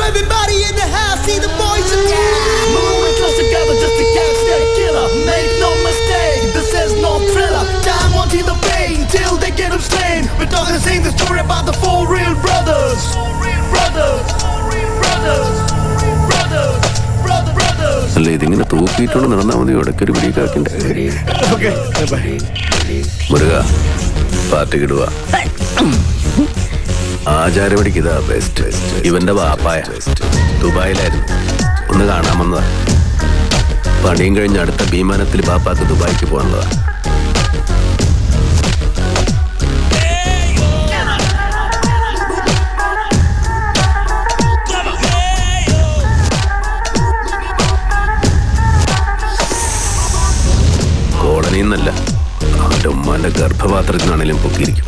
everybody in the house, see the boys again. Moving close together just to catch that killer. Make no mistake, this is no thriller. Time won't heal the pain till they get him slain. We're talking, saying the story about the four real brothers. Brothers, brothers, brothers, brothers. അല്ല ഇതിങ്ങനെ തൂക്കിയിട്ടുണ്ട് നടന്നാൽ മതി. ഇടയ്ക്കൊരു പിടിക്കാക്കിണ്ട്. മുരുക പാർട്ടിക്കിടുക. ആചാരപടിക്ക് ഇതാ best. ഇവന്റെ വാപ്പായ ദുബായിലായിരുന്നു, ഒന്ന് കാണാമെന്നതാ. പണിയും കഴിഞ്ഞ് അടുത്ത വിമാനത്തിൽ ബാപ്പാക്ക് ദുബായിക്ക് പോകാനുള്ളതാ. കോടനിന്നല്ല, അവന്റെ ഉമ്മാന്റെ ഗർഭപാത്രത്തിനാണേലും പൊക്കിയിരിക്കും.